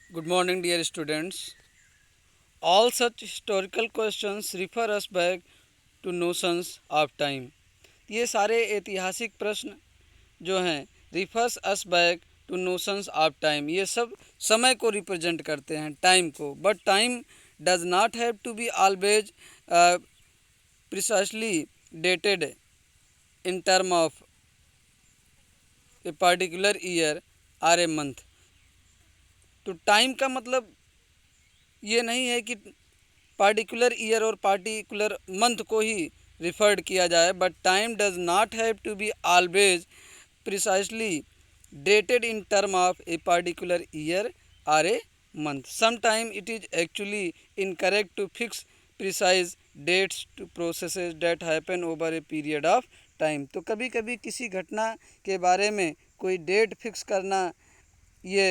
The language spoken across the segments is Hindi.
Good morning, dear students. All such historical questions refer us back to notions of time. ये सारे ऐतिहासिक प्रश्न जो हैं refers us back to notions of time, ये सब समय को रिप्रेजेंट करते हैं, टाइम को. But time does not have to be always precisely dated in term of a particular year or a month. तो टाइम का मतलब ये नहीं है कि पार्टिकुलर ईयर और पार्टिकुलर मंथ को ही रिफर्ड किया जाए, but time does not have to be always precisely dated in term of a particular year or a month. Sometime it is actually incorrect to fix precise dates to processes that happen over a period of time. तो कभी कभी किसी घटना के बारे में कोई डेट फिक्स करना ये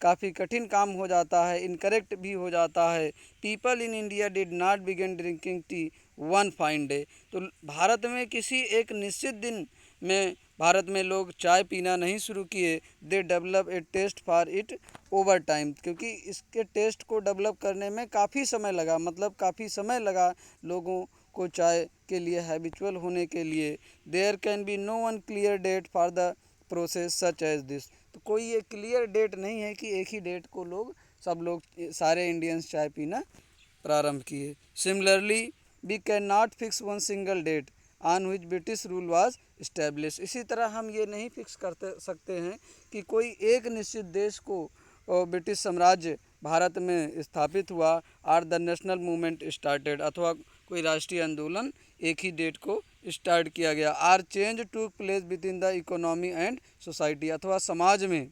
काफ़ी कठिन काम हो जाता है, इनकरेक्ट भी हो जाता है. People in India did not begin drinking tea one fine day. तो भारत में किसी एक निश्चित दिन में भारत में लोग चाय पीना नहीं शुरू किए. They develop a taste for it over time, क्योंकि इसके टेस्ट को डेवलप करने में काफ़ी समय लगा, मतलब काफ़ी समय लगा लोगों को चाय के लिए हैबिचुअल होने के लिए. There can be no one clear date for the process such as this. तो कोई ये क्लियर डेट नहीं है कि एक ही डेट को सब लोग सारे इंडियंस चाय पीना प्रारंभ किए. Similarly we can not fix one single date on which British rule was establish. इसी तरह हम ये नहीं फिक्स करते सकते हैं कि कोई एक निश्चित देश को ब्रिटिश साम्राज्य भारत में स्थापित हुआ, or the national movement started, अथवा कोई राष्ट्रीय आंदोलन एक ही डेट को स्टार्ट किया गया. Or change to place within the economy and society, अथवा समाज में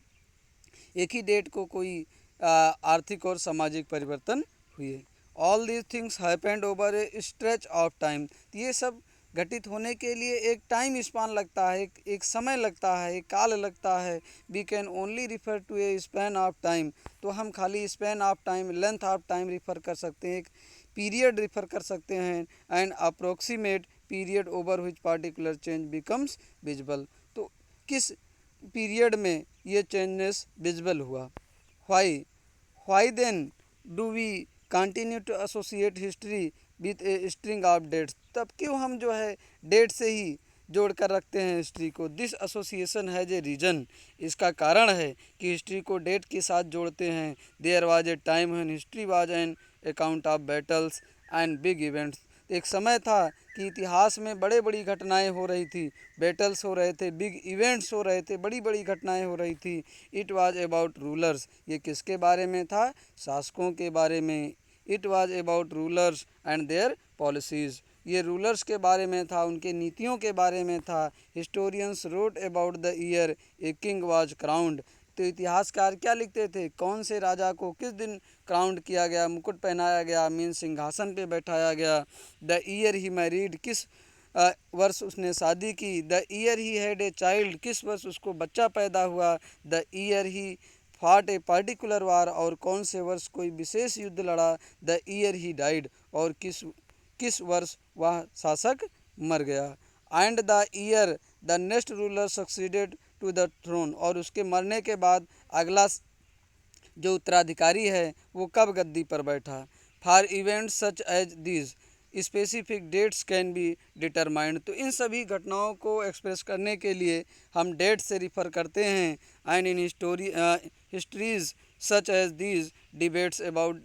एक ही डेट को कोई आर्थिक और सामाजिक परिवर्तन हुए. All these things happened over A stretch of time. ये सब घटित होने के लिए एक टाइम स्पान लगता है, एक समय लगता है, एक काल लगता है. We can only refer to a span of time. तो हम खाली span of time, length of time refer कर सकते हैं, एक पीरियड रिफ़र कर सकते हैं. And approximate period over which particular change becomes visible. तो किस पीरियड में ये चेंजेस विजिबल हुआ. Why then do we continue to associate history with a string of dates. तब क्यों हम जो है डेट से ही जोड़ कर रखते हैं हिस्ट्री को. This association has a reason. इसका कारण है कि हिस्ट्री को डेट के साथ जोड़ते हैं. There was a time when history was an account of battles and big events. एक समय था कि इतिहास में बड़े बड़ी घटनाएं हो रही थी, बैटल्स हो रहे थे, बिग इवेंट्स हो रहे थे, बड़ी बड़ी घटनाएं हो रही थी. It was about rulers. ये किसके बारे में था? शासकों के बारे में. It was about rulers and their policies. ये रूलर्स के बारे में था, उनके नीतियों के बारे में था. Historians wrote about the year a king was crowned. तो इतिहासकार क्या लिखते थे? कौन से राजा को किस दिन क्राउंड किया गया, मुकुट पहनाया गया, मीन सिंहासन पे बैठाया गया. द ईयर ही मैरिड, किस वर्ष उसने शादी की. The year he had a child, किस वर्ष उसको बच्चा पैदा हुआ. The year he fought a particular war, और कौन से वर्ष कोई विशेष युद्ध लड़ा. द ईयर ही डाइड, और किस किस वर्ष वह शासक मर गया. And the year the next ruler succeeded to the throne, और उसके मरने के बाद अगला जो उत्तराधिकारी है वो कब गद्दी पर बैठा. For events such as this specific dates can be determined. तो इन सभी घटनाओं को एक्सप्रेस करने के लिए हम डेट से रिफ़र करते हैं. And in histories such as these debates about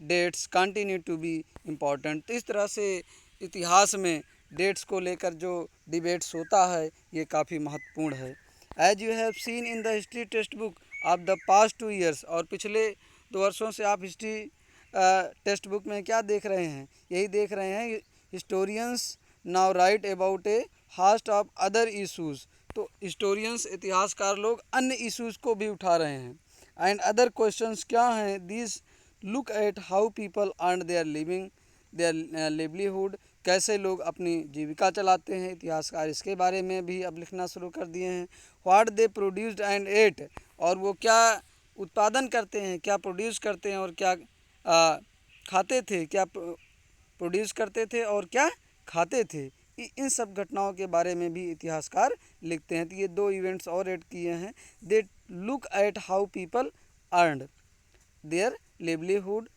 dates continue to be important. तो इस तरह से इतिहास में डेट्स को लेकर जो डिबेट्स होता है ये काफ़ी महत्वपूर्ण है. As you have seen in the history textbook of the past 2 years, और पिछले 2 वर्षों से आप हिस्ट्री टेक्स्ट बुक में क्या देख रहे हैं? यही देख रहे हैं. Historians now right about A hast of other issues. तो हिस्टोरियंस, इतिहासकार लोग, अन्य इशूज़ को भी उठा रहे हैं. एंड अदर क्वेश्चंस क्या हैं? This look at how people earn their living, their livelihood. कैसे लोग अपनी जीविका चलाते हैं, इतिहासकार इसके बारे में भी अब लिखना शुरू कर दिए हैं. What they produced and ate, और वो क्या उत्पादन करते हैं, क्या प्रोड्यूस करते हैं और क्या खाते थे, क्या प्रोड्यूस करते थे और क्या खाते थे. इन सब घटनाओं के बारे में भी इतिहासकार लिखते हैं. तो ये 2 इवेंट्स और ऐड किए हैं. They look at how people earned. Their livelihood,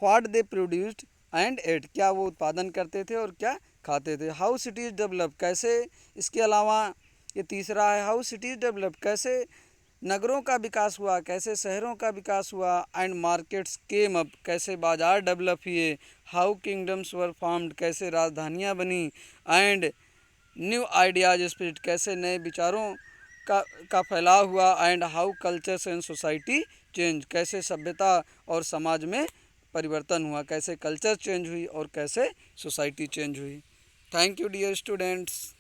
what they produced and ate, क्या वो उत्पादन करते थे और क्या खाते थे। हाउ सिटीज़ डेवलप, कैसे, इसके अलावा ये तीसरा है, हाउ सिटीज़ डेवलप, कैसे नगरों का विकास हुआ, कैसे शहरों का विकास हुआ। एंड मार्केट्स केम अप, कैसे बाजार डेवलप हुए। हाउ किंगडम्स वर फॉर्म्ड, कैसे राजधानियाँ बनी। एंड न्यू आइडियाज स्प्रिट, कैसे नए विचारों का फैलाव हुआ। And how cultures and society change, कैसे सभ्यता और समाज में परिवर्तन हुआ, कैसे कल्चर चेंज हुई और कैसे सोसाइटी चेंज हुई। Thank you dear students.